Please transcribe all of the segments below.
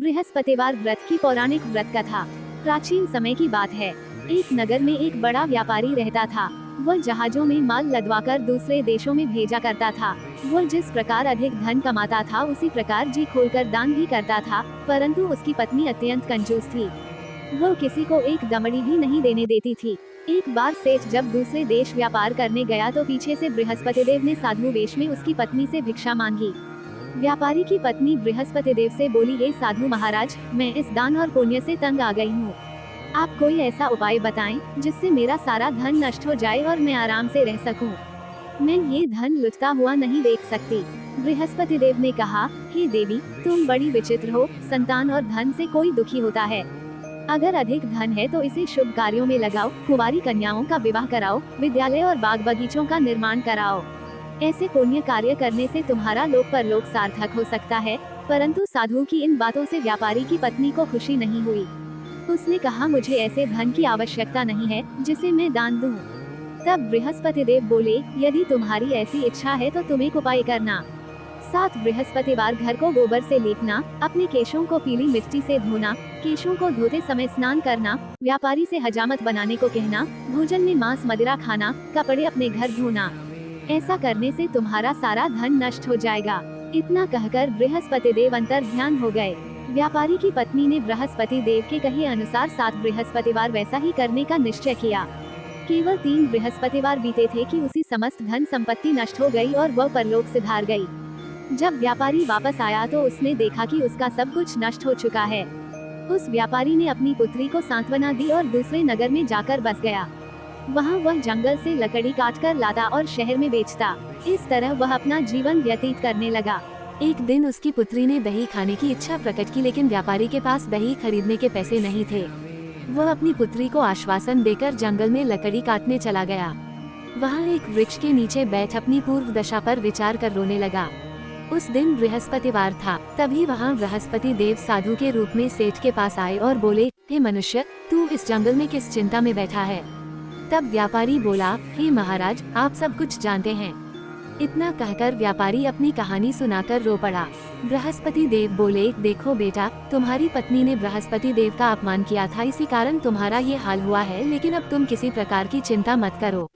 बृहस्पतिवार व्रत की पौराणिक व्रत कथा। प्राचीन समय की बात है। एक नगर में एक बड़ा व्यापारी रहता था। वह जहाजों में माल लदवाकर दूसरे देशों में भेजा करता था। वह जिस प्रकार अधिक धन कमाता था उसी प्रकार जी खोलकर दान भी करता था, परंतु उसकी पत्नी अत्यंत कंजूस थी। वह किसी को एक दमड़ी भी नहीं देने देती थी। एक बार सेठ जब दूसरे देश व्यापार करने गया तो पीछे से बृहस्पतिदेव ने साधु वेश में उसकी पत्नी से भिक्षा मांगी। व्यापारी की पत्नी बृहस्पतिदेव से बोली, हे साधु महाराज, मैं इस दान और पुण्य से तंग आ गई हूँ। आप कोई ऐसा उपाय बताएं जिससे मेरा सारा धन नष्ट हो जाए और मैं आराम से रह सकूं। मैं ये धन लुटता हुआ नहीं देख सकती। बृहस्पतिदेव ने कहा, हे देवी, तुम बड़ी विचित्र हो। संतान और धन से कोई दुखी होता है। अगर अधिक धन है तो इसे शुभ कार्यों में लगाओ, कुंवारी कन्याओं का विवाह कराओ, विद्यालय और बाग बगीचों का निर्माण कराओ। ऐसे पुण्य कार्य करने से तुम्हारा लोक परलोक सार्थक हो सकता है। परंतु साधु की इन बातों से व्यापारी की पत्नी को खुशी नहीं हुई। उसने कहा, मुझे ऐसे धन की आवश्यकता नहीं है जिसे मैं दान दूं। तब बृहस्पतिदेव बोले, यदि तुम्हारी ऐसी इच्छा है तो तुम एक उपाय करना। 7 बृहस्पतिवार घर को गोबर से लीपना, अपने केशों को पीली मिट्टी से धोना, केशों को धोते समय स्नान करना, व्यापारी से हजामत बनाने को कहना, भोजन में मांस मदिरा खाना, कपड़े अपने घर धोना। ऐसा करने से तुम्हारा सारा धन नष्ट हो जाएगा। इतना कहकर बृहस्पतिदेव अंतर ध्यान हो गए। व्यापारी की पत्नी ने बृहस्पति देव के कहे अनुसार 7 बृहस्पतिवार वैसा ही करने का निश्चय किया। केवल 3 बृहस्पतिवार बीते थे कि उसी समस्त धन संपत्ति नष्ट हो गई और वह परलोक सिधार गई। जब व्यापारी वापस आया तो उसने देखा कि उसका सब कुछ नष्ट हो चुका है। उस व्यापारी ने अपनी पुत्री को सांत्वना दी और दूसरे नगर में जाकर बस गया। वहाँ वह जंगल से लकड़ी काटकर लाता और शहर में बेचता। इस तरह वह अपना जीवन व्यतीत करने लगा। एक दिन उसकी पुत्री ने दही खाने की इच्छा प्रकट की, लेकिन व्यापारी के पास दही खरीदने के पैसे नहीं थे। वह अपनी पुत्री को आश्वासन देकर जंगल में लकड़ी काटने चला गया। वहाँ एक वृक्ष के नीचे बैठ अपनी पूर्व दशा पर विचार कर रोने लगा। उस दिन बृहस्पतिवार था। तभी वहाँ बृहस्पति देव साधु के रूप में सेठ के पास आए और बोले, हे मनुष्य, तू इस जंगल में किस चिंता में बैठा है? तब व्यापारी बोला, हे महाराज, आप सब कुछ जानते हैं। इतना कहकर व्यापारी अपनी कहानी सुनाकर रो पड़ा। बृहस्पति देव बोले, देखो बेटा, तुम्हारी पत्नी ने बृहस्पति देव का अपमान किया था, इसी कारण तुम्हारा ये हाल हुआ है। लेकिन अब तुम किसी प्रकार की चिंता मत करो।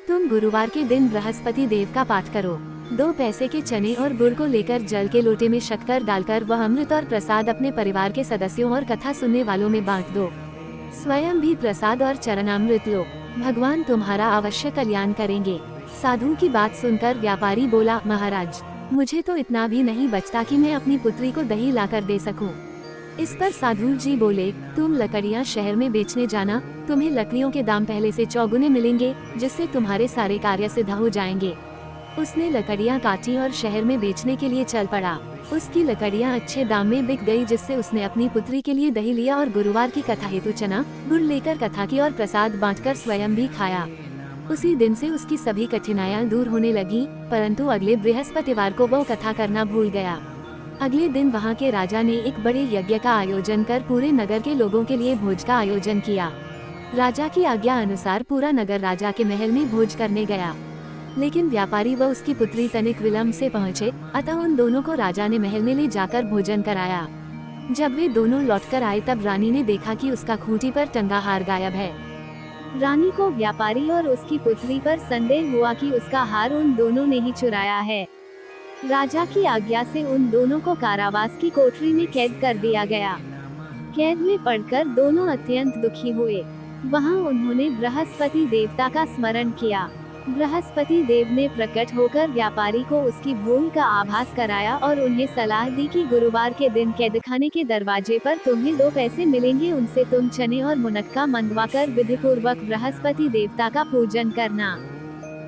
तुम गुरुवार के दिन बृहस्पति देव का पाठ करो। 2 पैसे के चने और गुड़ को लेकर जल के लोटे में शक्कर डालकर वह अमृत और प्रसाद अपने परिवार के सदस्यों और कथा सुनने वालों में बांट दो। स्वयं भी प्रसाद और चरणामृत लो। भगवान तुम्हारा अवश्य कल्याण करेंगे। साधु की बात सुनकर व्यापारी बोला, महाराज, मुझे तो इतना भी नहीं बचता कि मैं अपनी पुत्री को दही लाकर दे सकूं। इस पर साधु जी बोले, तुम लकड़ियां शहर में बेचने जाना, तुम्हें लकड़ियों के दाम पहले से चौगुने मिलेंगे, जिससे तुम्हारे सारे कार्य सिद्ध हो जाएंगे। उसने लकड़ियां काटी और शहर में बेचने के लिए चल पड़ा। उसकी लकड़ियां अच्छे दाम में बिक गई, जिससे उसने अपनी पुत्री के लिए दही लिया और गुरुवार की कथा हेतु चना गुड़ लेकर कथा की और प्रसाद बांटकर स्वयं भी खाया। उसी दिन से उसकी सभी कठिनाइयां दूर होने लगी। परंतु अगले बृहस्पतिवार को वो कथा करना भूल गया। अगले दिन वहाँ के राजा ने एक बड़े यज्ञ का आयोजन कर पूरे नगर के लोगों के लिए भोज का आयोजन किया। राजा की आज्ञा अनुसार पूरा नगर राजा के महल में भोज करने गया। लेकिन व्यापारी व उसकी पुत्री तनिक विलम्ब से पहुँचे, अतः उन दोनों को राजा ने महल में ले जाकर भोजन कराया। जब वे दोनों लौटकर आए तब रानी ने देखा कि उसका खूंटी पर टंगा हार गायब है। रानी को व्यापारी और उसकी पुत्री पर संदेह हुआ कि उसका हार उन दोनों ने ही चुराया है। राजा की आज्ञा से उन दोनों को कारावास की कोठरी में कैद कर दिया गया। कैद में पड़कर दोनों अत्यंत दुखी हुए। वहाँ उन्होंने बृहस्पति देवता का स्मरण किया। बृहस्पति देव ने प्रकट होकर व्यापारी को उसकी भूल का आभास कराया और उन्हें सलाह दी कि गुरुवार के दिन कैदखाने के दरवाजे पर तुम्हें 2 पैसे मिलेंगे, उनसे तुम चने और मुनक्का मंगवाकर विधिपूर्वक बृहस्पति देवता का पूजन करना।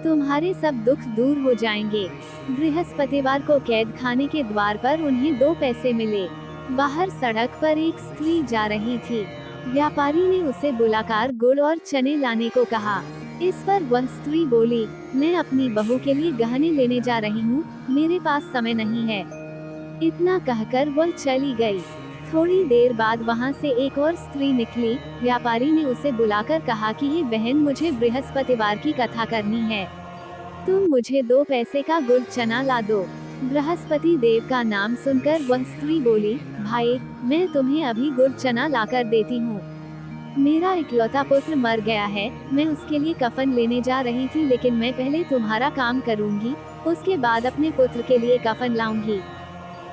तुम्हारे सब दुख दूर हो जाएंगे। बृहस्पतिवार को कैदखाने के द्वार पर उन्हें 2 पैसे मिले। बाहर सड़क पर एक स्त्री जा रही थी। व्यापारी ने उसे बुलाकर गुड़ और चने लाने को कहा। इस पर वह स्त्री बोली, मैं अपनी बहू के लिए गहने लेने जा रही हूँ, मेरे पास समय नहीं है। इतना कहकर वह चली गई। थोड़ी देर बाद वहाँ से एक और स्त्री निकली। व्यापारी ने उसे बुलाकर कहा कि हे बहन, मुझे बृहस्पतिवार की कथा करनी है, तुम मुझे 2 पैसे का गुड़ चना ला दो। बृहस्पति देव का नाम सुनकर वह स्त्री बोली, भाई, मैं तुम्हें अभी गुड़ चना लाकर देती हूँ। मेरा इकलौता पुत्र मर गया है, मैं उसके लिए कफन लेने जा रही थी, लेकिन मैं पहले तुम्हारा काम करूँगी, उसके बाद अपने पुत्र के लिए कफन लाऊंगी।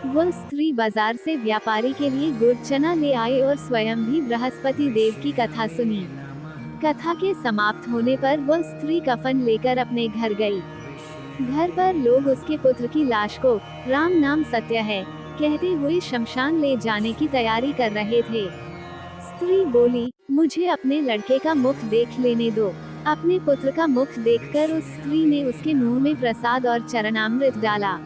वह स्त्री बाजार से व्यापारी के लिए गुड़ चना ले आई और स्वयं भी बृहस्पति देव की कथा सुनी। कथा के समाप्त होने पर वह स्त्री कफन लेकर अपने घर गई। घर पर लोग उसके पुत्र की लाश को राम नाम सत्य है कहते हुए शमशान ले जाने की तैयारी कर रहे थे। स्त्री बोली, मुझे अपने लड़के का मुख देख लेने दो। अपने पुत्र का मुख देखकर उस स्त्री ने उसके मुंह में प्रसाद और चरणामृत डाला।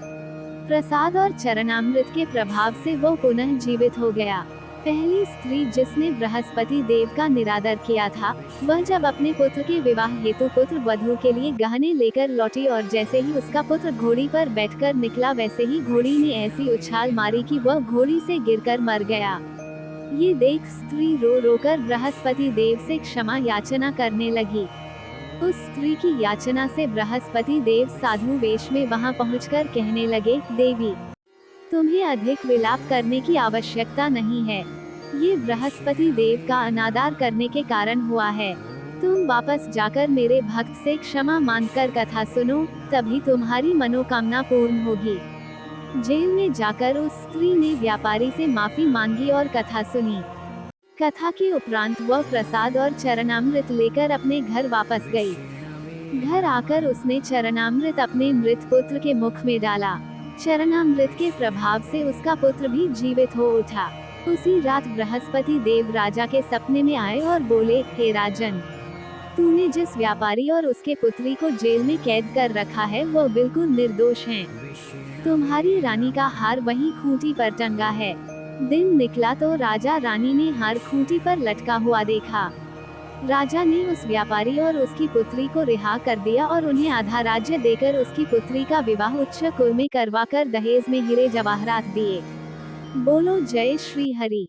प्रसाद और चरणामृत के प्रभाव से वो पुनः जीवित हो गया। पहली स्त्री जिसने बृहस्पति देव का निरादर किया था, वह जब अपने पुत्र के विवाह हेतु पुत्र वधू के लिए गहने लेकर लौटी और जैसे ही उसका पुत्र घोड़ी पर बैठकर निकला, वैसे ही घोड़ी ने ऐसी उछाल मारी कि वह घोड़ी से गिरकर मर गया। ये देख स्त्री रो रोकर बृहस्पति देव से क्षमा याचना करने लगी। उस स्त्री की याचना से बृहस्पति देव साधु वेश में वहां पहुंचकर कहने लगे, देवी, तुम्हें अधिक विलाप करने की आवश्यकता नहीं है। ये बृहस्पति देव का अनादर करने के कारण हुआ है। तुम वापस जाकर मेरे भक्त से क्षमा मांगकर कथा सुनो, तभी तुम्हारी मनोकामना पूर्ण होगी। जेल में जाकर उस स्त्री ने व्यापारी से माफी मांगी और कथा सुनी। कथा के उपरांत वह प्रसाद और चरणामृत लेकर अपने घर वापस गई। घर आकर उसने चरणामृत अपने मृत पुत्र के मुख में डाला। चरणामृत के प्रभाव से उसका पुत्र भी जीवित हो उठा। उसी रात बृहस्पति देव राजा के सपने में आए और बोले, हे राजन, तूने जिस व्यापारी और उसके पुत्री को जेल में कैद कर रखा है, वो बिल्कुल निर्दोष हैं। तुम्हारी रानी का हार वहीं खूंटी पर टंगा है। दिन निकला तो राजा रानी ने हार खूंटी पर लटका हुआ देखा। राजा ने उस व्यापारी और उसकी पुत्री को रिहा कर दिया और उन्हें आधा राज्य देकर उसकी पुत्री का विवाह उच्च कुल में करवाकर दहेज में हीरे जवाहरात दिए। बोलो जय श्री हरि।